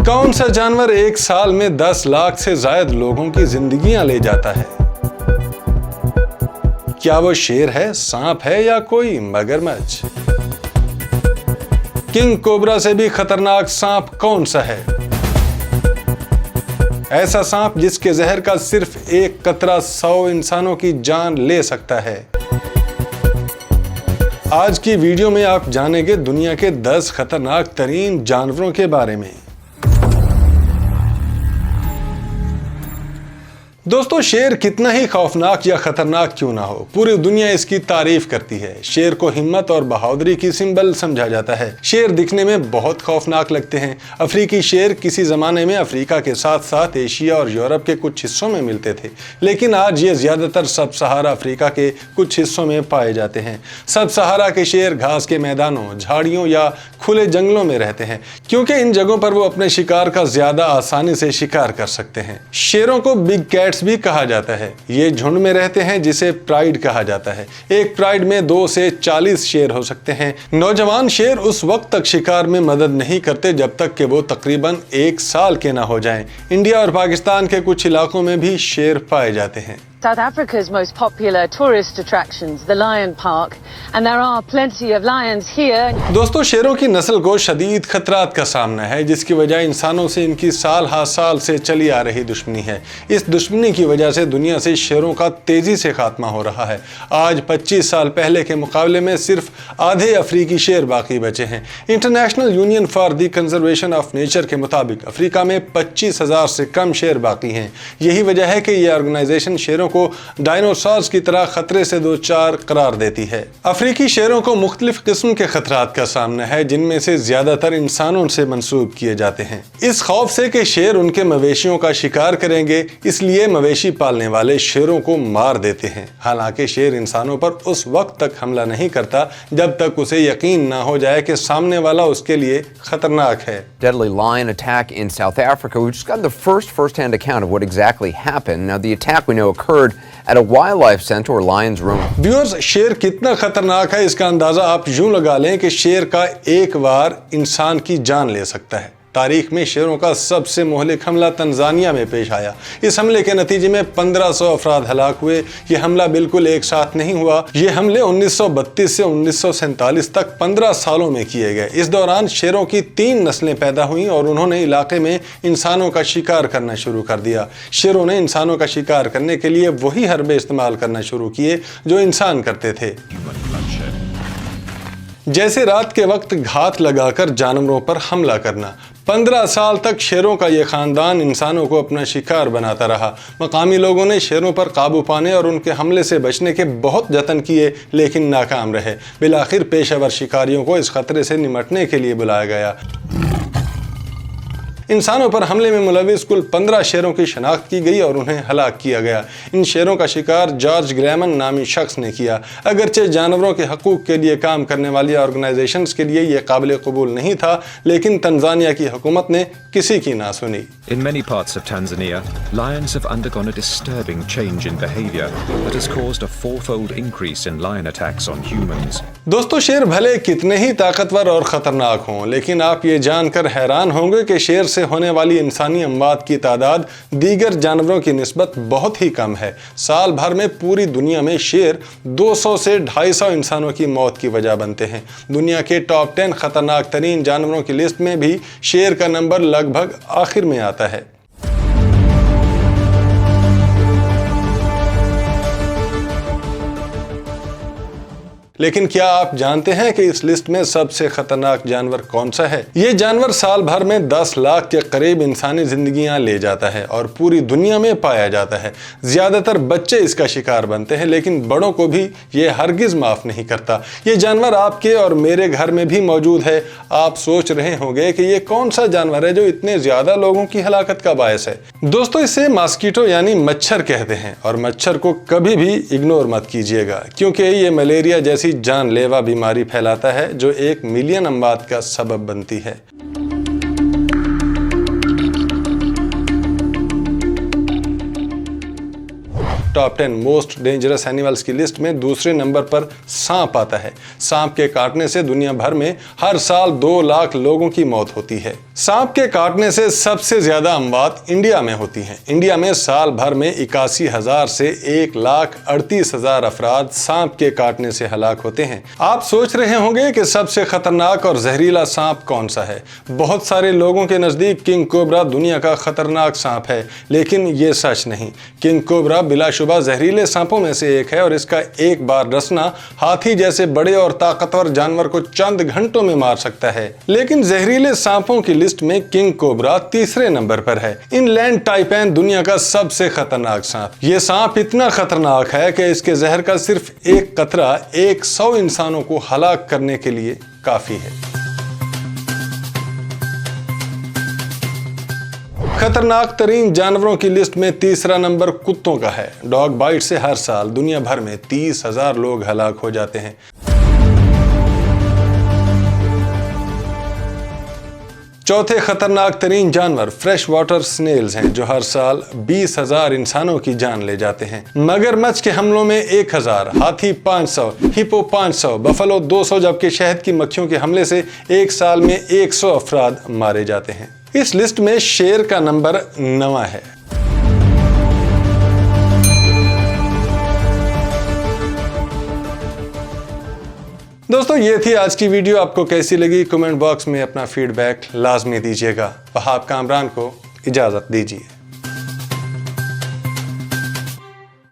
कौन सा जानवर एक साल में 10 लाख से ज्यादा लोगों की जिंदगियां ले जाता है? क्या वो शेर है, सांप है या कोई मगरमच्छ? किंग कोबरा से भी खतरनाक सांप कौन सा है? ऐसा सांप जिसके जहर का सिर्फ एक कतरा 100 इंसानों की जान ले सकता है। आज की वीडियो में आप जानेंगे दुनिया के 10 खतरनाक तरीन जानवरों के बारे में। दोस्तों, शेर कितना ही खौफनाक या खतरनाक क्यों ना हो, पूरी दुनिया इसकी तारीफ करती है। शेर को हिम्मत और बहादुरी की सिंबल समझा जाता है। शेर दिखने में बहुत खौफनाक लगते हैं। अफ्रीकी शेर किसी जमाने में अफ्रीका के साथ साथ एशिया और यूरोप के कुछ हिस्सों में मिलते थे, लेकिन आज ये ज्यादातर सब सहारा अफ्रीका के कुछ हिस्सों में पाए जाते हैं। सब सहारा के शेर घास के मैदानों, झाड़ियों या खुले जंगलों में रहते हैं, क्योंकि इन जगहों पर वो अपने शिकार का ज्यादा आसानी से शिकार कर सकते हैं। शेरों को बिग कैट्स भी कहा जाता है। ये झुंड में रहते हैं, जिसे प्राइड कहा जाता है। एक प्राइड में 2 से 40 शेर हो सकते हैं। नौजवान शेर उस वक्त तक शिकार में मदद नहीं करते जब तक कि वो तकरीबन 1 साल के ना हो जाएं। इंडिया और पाकिस्तान के कुछ इलाकों में भी शेर पाए जाते हैं। South Africa's most popular tourist attractions, the Lion Park, and there are plenty of lions here. दोस्तों, शेरों की नस्ल को शदीद खतरात का सामना है, जिसकी वजह इंसानों से इनकी साल हा साल से चली आ रही दुश्मनी है। इस दुश्मनी की वजह से दुनिया से शेरों का तेजी से खात्मा हो रहा है। आज 25 साल पहले के मुकाबले में सिर्फ आधे अफ्रीकी शेर बाकी बचे हैं। International union for the conservation of nature के मुताबिक अफ्रीका में 25,000 से कम शेर बाकी हैं। यही वजह है कि यह ऑर्गेनाइजेशन शेरों को डायनासोर्स की तरह खतरे से दो चार करार देती है। अफ्रीकी शेरों को मुख्तलिफ किस्म के खतरात का सामना है, जिनमें से ज्यादातर इंसानों से मंसूब किए जाते हैं। इस खौफ से कि शेर उनके मवेशियों का शिकार करेंगे, इसलिए मवेशी पालने वाले शेरों को मार देते हैं। हालांकि शेर इंसानों पर उस वक्त तक हमला नहीं करता जब तक उसे यकीन ना हो जाए कि सामने वाला उसके लिए खतरनाक है। Deadly lion attack in South Africa. We just got the first-hand account of what exactly happened. Now, the attack we know occurred at a wildlife center where lions roam. Viewers, शेर कितना खतरनाक है इसका अंदाजा आप यूं लगा लें कि शेर का एक वार इंसान की जान ले सकता है। तारीख में शेरों का सबसे मोहलिक हमला तंजानिया में पेश आया। इस हमले के नतीजे में 1500 अफराद हलाक हुए। ये हमला बिल्कुल एक साथ नहीं हुआ। ये हमले 1932 से 1947 तक 15 सालों में किए गए। इस दौरान शेरों की 3 नस्लें पैदा हुई और उन्होंने इलाके में इंसानों का शिकार करना शुरू कर दिया। शेरों ने इंसानों का शिकार करने के लिए वही हरबे इस्तेमाल करना शुरू किए जो इंसान करते थे, जैसे रात के वक्त घात लगाकर जानवरों पर हमला करना। 15 साल तक शेरों का यह खानदान इंसानों को अपना शिकार बनाता रहा। मकामी लोगों ने शेरों पर काबू पाने और उनके हमले से बचने के बहुत जतन किए, लेकिन नाकाम रहे। बिलाखिर पेशेवर शिकारियों को इस खतरे से निपटने के लिए बुलाया गया। इंसानों पर हमले में मुलविस कुल 15 शेरों की शनाख्त की गई और उन्हें हलाक किया गया। इन शेरों का शिकार जॉर्ज ग्रैमन नामी शख्स ने किया। अगरचे जानवरों के हकूक के लिए काम करने वाली ऑर्गेनाइजेशंस के लिए यह काबिल कबूल नहीं था, लेकिन तंजानिया की हुकूमत ने किसी की ना सुनी। In many parts of Tanzania, lions have undergone a disturbing change in behavior that has caused a 4-fold increase in lion attacks on humans. दोस्तों, शेर भले कितने ही ताकतवर और खतरनाक हों, लेकिन आप ये जानकर हैरान होंगे कि शेर से होने वाली इंसानी अमवात की तादाद दीगर जानवरों की निस्बत बहुत ही कम है। साल भर में पूरी दुनिया में शेर 200 से 250 इंसानों की मौत की वजह बनते हैं। दुनिया के टॉप 10 खतरनाक तरीन जानवरों की लिस्ट में भी शेर का नंबर लगभग आखिर में आता है। लेकिन क्या आप जानते हैं कि इस लिस्ट में सबसे खतरनाक जानवर कौन सा है? ये जानवर साल भर में 10 लाख के करीब इंसानी जिंदगियां ले जाता है और पूरी दुनिया में पाया जाता है। ज्यादातर बच्चे इसका शिकार बनते हैं, लेकिन बड़ों को भी ये हरगिज माफ नहीं करता। ये जानवर आपके और मेरे घर में भी मौजूद है। आप सोच रहे होंगे कि ये कौन सा जानवर है जो इतने ज्यादा लोगों की हलाकत का बायस है। दोस्तों, इसे मॉस्किटो यानी मच्छर कहते हैं और मच्छर को कभी भी इग्नोर मत कीजिएगा, क्योंकि ये मलेरिया जैसी जानलेवा बीमारी फैलाता है जो 1 मिलियन अमवात का सबब बनती है। टॉप 10 मोस्ट डेंजरस एनिमल्स की लिस्ट में दूसरे नंबर पर सांप आता है। सांप के काटने से दुनिया भर में हर साल 2 लाख लोगों की मौत होती है। सांप के काटने से सबसे ज्यादा अमवात इंडिया में होती हैं। इंडिया में साल भर में 81,000 से 1,38,000 अफराद सांप के काटने से हलाक होते हैं। आप सोच रहे होंगे कि सबसे खतरनाक और जहरीला सांप कौन सा है। बहुत सारे लोगों के नजदीक किंग कोबरा दुनिया का खतरनाक सांप है, लेकिन ये सच नहीं। किंग कोबरा बिलाशुबा जहरीले सांपों में से एक है और इसका एक बार डसना हाथी जैसे बड़े और ताकतवर जानवर को चंद घंटों में मार सकता है। लेकिन जहरीले सांपों की लिस्ट में किंग कोबरा तीसरे नंबर पर है। इनलैंड टाइपैन दुनिया का सबसे खतरनाक सांप। ये सांप इतना खतरनाक है कि इसके जहर का सिर्फ एक कतरा 100 इंसानों को हलाक करने के लिए काफी है। खतरनाक तरीन जानवरों की लिस्ट में तीसरा नंबर कुत्तों का है। डॉग बाइट से हर साल दुनिया भर में 30,000 लोग हलाक हो जाते हैं। चौथे खतरनाक तरीन जानवर फ्रेश वाटर स्नेल्स हैं, जो हर साल 20,000 इंसानों की जान ले जाते हैं। मगरमच्छ के हमलों में 1,000, हाथी 500, हिप्पो 500, बफलो 200, जबकि शहद की मक्खियों के हमले से एक साल में 100 अफराद मारे जाते हैं। इस लिस्ट में शेर का नंबर 9 है। दोस्तों, ये थी आज की वीडियो। आपको कैसी लगी कमेंट बॉक्स में अपना फीडबैक लाजमी दीजिएगा। वहाब कामरान को इजाजत दीजिए।